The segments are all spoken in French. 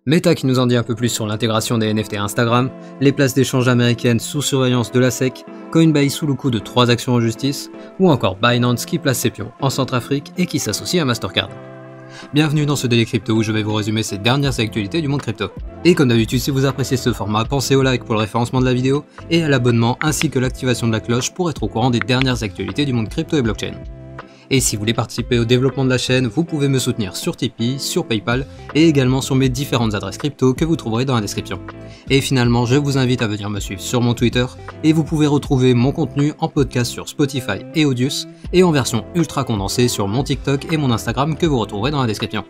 Meta qui nous en dit un peu plus sur l'intégration des NFT à Instagram, les places d'échange américaines sous surveillance de la SEC, Coinbase sous le coup de 3 actions en justice, ou encore Binance qui place ses pions en Centrafrique et qui s'associe à Mastercard. Bienvenue dans ce Daily Crypto où je vais vous résumer ces dernières actualités du monde crypto. Et comme d'habitude, si vous appréciez ce format, pensez au like pour le référencement de la vidéo et à l'abonnement ainsi que l'activation de la cloche pour être au courant des dernières actualités du monde crypto et blockchain. Et si vous voulez participer au développement de la chaîne, vous pouvez me soutenir sur Tipeee, sur Paypal et également sur mes différentes adresses crypto que vous trouverez dans la description. Et finalement, je vous invite à venir me suivre sur mon Twitter et vous pouvez retrouver mon contenu en podcast sur Spotify et Audius et en version ultra condensée sur mon TikTok et mon Instagram que vous retrouverez dans la description.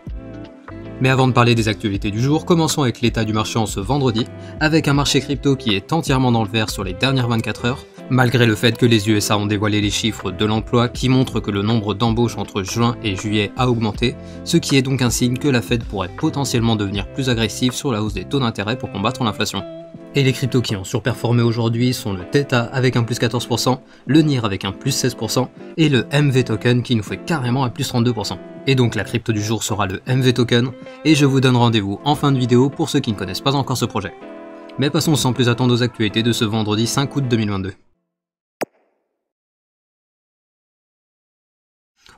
Mais avant de parler des actualités du jour, commençons avec l'état du marché en ce vendredi, avec un marché crypto qui est entièrement dans le vert sur les dernières 24 heures, malgré le fait que les USA ont dévoilé les chiffres de l'emploi qui montrent que le nombre d'embauches entre juin et juillet a augmenté, ce qui est donc un signe que la Fed pourrait potentiellement devenir plus agressive sur la hausse des taux d'intérêt pour combattre l'inflation. Et les cryptos qui ont surperformé aujourd'hui sont le Theta avec un plus 14%, le NIR avec un plus 16% et le MV Token qui nous fait carrément un plus 32%. Et donc la crypto du jour sera le MV Token et je vous donne rendez-vous en fin de vidéo pour ceux qui ne connaissent pas encore ce projet. Mais passons sans plus attendre aux actualités de ce vendredi 5 août 2022.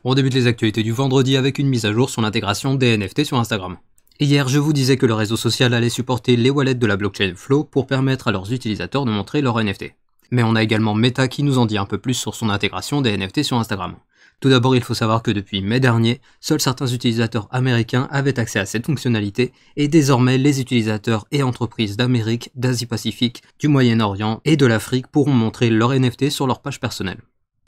On débute les actualités du vendredi avec une mise à jour sur l'intégration des NFT sur Instagram. Hier, je vous disais que le réseau social allait supporter les wallets de la blockchain Flow pour permettre à leurs utilisateurs de montrer leurs NFT. Mais on a également Meta qui nous en dit un peu plus sur son intégration des NFT sur Instagram. Tout d'abord, il faut savoir que depuis mai dernier, seuls certains utilisateurs américains avaient accès à cette fonctionnalité et désormais les utilisateurs et entreprises d'Amérique, d'Asie-Pacifique, du Moyen-Orient et de l'Afrique pourront montrer leurs NFT sur leur page personnelle.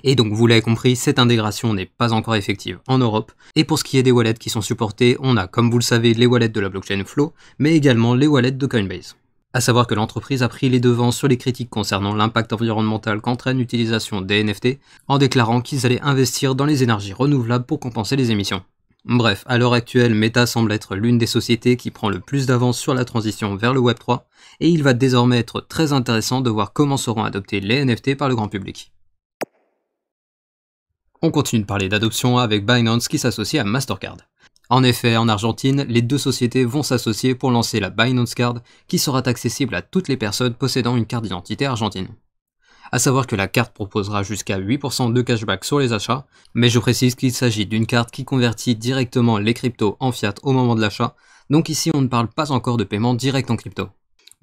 Et donc vous l'avez compris, cette intégration n'est pas encore effective en Europe. Et pour ce qui est des wallets qui sont supportés, on a comme vous le savez les wallets de la blockchain Flow, mais également les wallets de Coinbase. A savoir que l'entreprise a pris les devants sur les critiques concernant l'impact environnemental qu'entraîne l'utilisation des NFT, en déclarant qu'ils allaient investir dans les énergies renouvelables pour compenser les émissions. Bref, à l'heure actuelle, Meta semble être l'une des sociétés qui prend le plus d'avance sur la transition vers le Web3, et il va désormais être très intéressant de voir comment seront adoptés les NFT par le grand public. On continue de parler d'adoption avec Binance qui s'associe à Mastercard. En effet, en Argentine, les deux sociétés vont s'associer pour lancer la Binance Card qui sera accessible à toutes les personnes possédant une carte d'identité argentine. A savoir que la carte proposera jusqu'à 8% de cashback sur les achats, mais je précise qu'il s'agit d'une carte qui convertit directement les cryptos en fiat au moment de l'achat, donc ici on ne parle pas encore de paiement direct en crypto.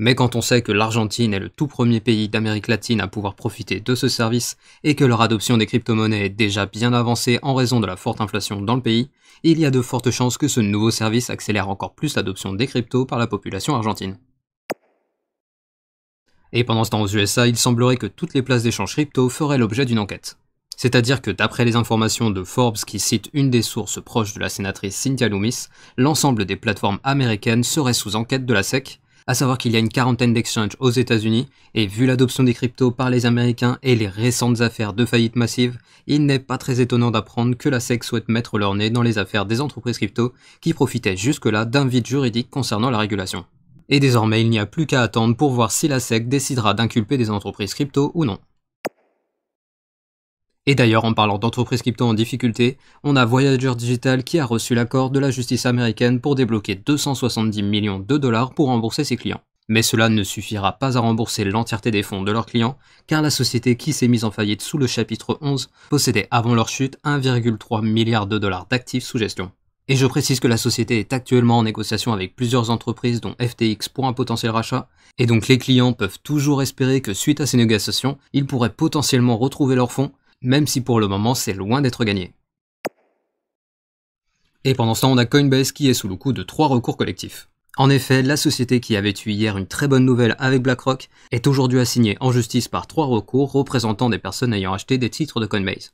Mais quand on sait que l'Argentine est le tout premier pays d'Amérique latine à pouvoir profiter de ce service et que leur adoption des crypto-monnaies est déjà bien avancée en raison de la forte inflation dans le pays, il y a de fortes chances que ce nouveau service accélère encore plus l'adoption des cryptos par la population argentine. Et pendant ce temps aux USA, il semblerait que toutes les places d'échange crypto feraient l'objet d'une enquête. C'est-à-dire que d'après les informations de Forbes qui cite une des sources proches de la sénatrice Cynthia Lummis, l'ensemble des plateformes américaines seraient sous enquête de la SEC, à savoir qu'il y a une quarantaine d'exchanges aux États-Unis, et vu l'adoption des cryptos par les Américains et les récentes affaires de faillite massive, il n'est pas très étonnant d'apprendre que la SEC souhaite mettre leur nez dans les affaires des entreprises crypto qui profitaient jusque-là d'un vide juridique concernant la régulation. Et désormais, il n'y a plus qu'à attendre pour voir si la SEC décidera d'inculper des entreprises crypto ou non. Et d'ailleurs, en parlant d'entreprises crypto en difficulté, on a Voyager Digital qui a reçu l'accord de la justice américaine pour débloquer 270 millions de dollars pour rembourser ses clients. Mais cela ne suffira pas à rembourser l'entièreté des fonds de leurs clients, car la société qui s'est mise en faillite sous le chapitre 11 possédait avant leur chute 1,3 milliard de dollars d'actifs sous gestion. Et je précise que la société est actuellement en négociation avec plusieurs entreprises dont FTX pour un potentiel rachat, et donc les clients peuvent toujours espérer que suite à ces négociations, ils pourraient potentiellement retrouver leurs fonds, même si pour le moment c'est loin d'être gagné. Et pendant ce temps, on a Coinbase qui est sous le coup de 3 recours collectifs. En effet, la société qui avait eu hier une très bonne nouvelle avec BlackRock est aujourd'hui assignée en justice par 3 recours représentant des personnes ayant acheté des titres de Coinbase.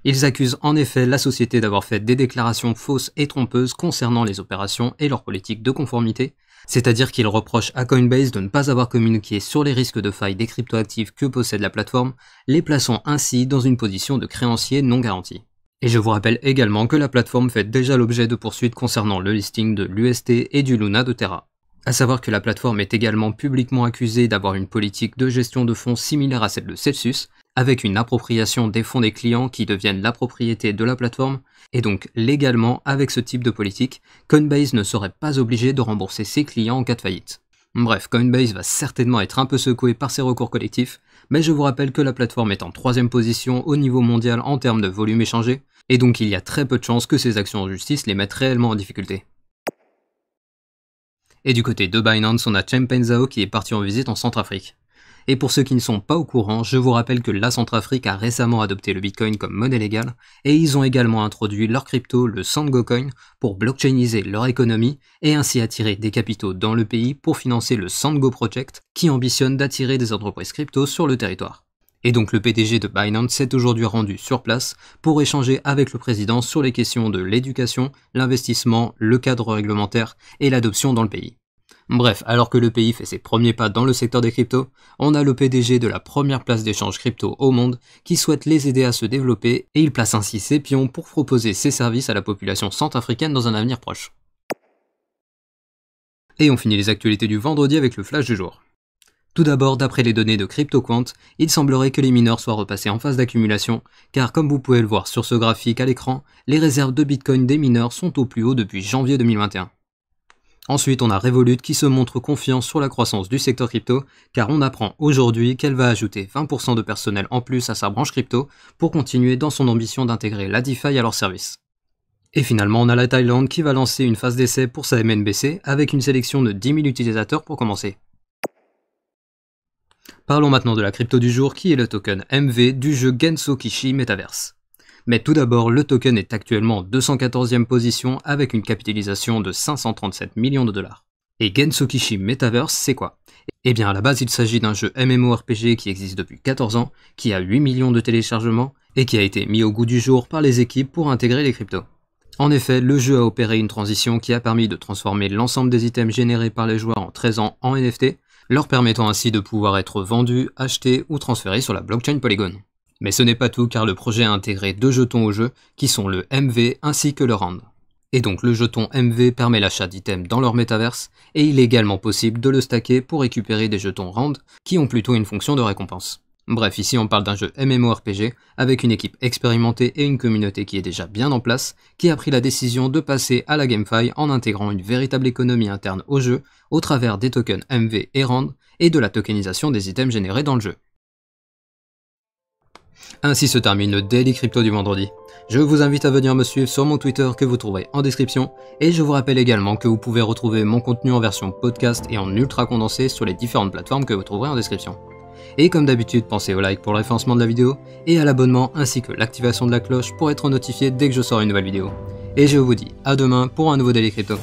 Ils accusent en effet la société d'avoir fait des déclarations fausses et trompeuses concernant les opérations et leur politique de conformité, c'est-à-dire qu'ils reprochent à Coinbase de ne pas avoir communiqué sur les risques de faille des cryptoactifs que possède la plateforme, les plaçant ainsi dans une position de créancier non garanti. Et je vous rappelle également que la plateforme fait déjà l'objet de poursuites concernant le listing de l'UST et du Luna de Terra. A savoir que la plateforme est également publiquement accusée d'avoir une politique de gestion de fonds similaire à celle de Celsius, avec une appropriation des fonds des clients qui deviennent la propriété de la plateforme, Et donc légalement, avec ce type de politique, Coinbase ne serait pas obligé de rembourser ses clients en cas de faillite. Bref, Coinbase va certainement être un peu secoué par ces recours collectifs, mais je vous rappelle que la plateforme est en 3e position au niveau mondial en termes de volume échangé, et donc il y a très peu de chances que ces actions en justice les mettent réellement en difficulté. Et du côté de Binance, on a Changpeng Zhao qui est parti en visite en Centrafrique. Et pour ceux qui ne sont pas au courant, je vous rappelle que la Centrafrique a récemment adopté le Bitcoin comme monnaie légale, et ils ont également introduit leur crypto, le Sandgo-coin, pour blockchainiser leur économie, et ainsi attirer des capitaux dans le pays pour financer le Sandgo Project, qui ambitionne d'attirer des entreprises crypto sur le territoire. Et donc le PDG de Binance s'est aujourd'hui rendu sur place pour échanger avec le président sur les questions de l'éducation, l'investissement, le cadre réglementaire et l'adoption dans le pays. Bref, alors que le pays fait ses premiers pas dans le secteur des cryptos, on a le PDG de la première place d'échange crypto au monde qui souhaite les aider à se développer et il place ainsi ses pions pour proposer ses services à la population centrafricaine dans un avenir proche. Et on finit les actualités du vendredi avec le flash du jour. Tout d'abord, d'après les données de CryptoQuant, il semblerait que les mineurs soient repassés en phase d'accumulation, car comme vous pouvez le voir sur ce graphique à l'écran, les réserves de Bitcoin des mineurs sont au plus haut depuis janvier 2021. Ensuite, on a Revolut qui se montre confiant sur la croissance du secteur crypto, car on apprend aujourd'hui qu'elle va ajouter 20% de personnel en plus à sa branche crypto pour continuer dans son ambition d'intégrer la DeFi à leur service. Et finalement, on a la Thaïlande qui va lancer une phase d'essai pour sa MNBC avec une sélection de 10 000 utilisateurs pour commencer. Parlons maintenant de la crypto du jour qui est le token MV du jeu Gensokishi Metaverse. Mais tout d'abord, le token est actuellement en 214e position avec une capitalisation de 537 millions de dollars. Et Gensokishi Metaverse, c'est quoi? Eh bien à la base, il s'agit d'un jeu MMORPG qui existe depuis 14 ans, qui a 8 millions de téléchargements et qui a été mis au goût du jour par les équipes pour intégrer les cryptos. En effet, le jeu a opéré une transition qui a permis de transformer l'ensemble des items générés par les joueurs en 13 ans en NFT, leur permettant ainsi de pouvoir être vendus, achetés ou transférés sur la blockchain Polygon. Mais ce n'est pas tout car le projet a intégré 2 jetons au jeu qui sont le MV ainsi que le RAND. Et donc le jeton MV permet l'achat d'items dans leur métaverse et il est également possible de le stacker pour récupérer des jetons RAND qui ont plutôt une fonction de récompense. Bref, ici on parle d'un jeu MMORPG avec une équipe expérimentée et une communauté qui est déjà bien en place, qui a pris la décision de passer à la GameFi en intégrant une véritable économie interne au jeu au travers des tokens MV et RAND et de la tokenisation des items générés dans le jeu. Ainsi se termine le Daily Crypto du vendredi. Je vous invite à venir me suivre sur mon Twitter que vous trouverez en description et je vous rappelle également que vous pouvez retrouver mon contenu en version podcast et en ultra condensé sur les différentes plateformes que vous trouverez en description. Et comme d'habitude, pensez au like pour le référencement de la vidéo et à l'abonnement ainsi que l'activation de la cloche pour être notifié dès que je sors une nouvelle vidéo. Et je vous dis à demain pour un nouveau Daily Crypto.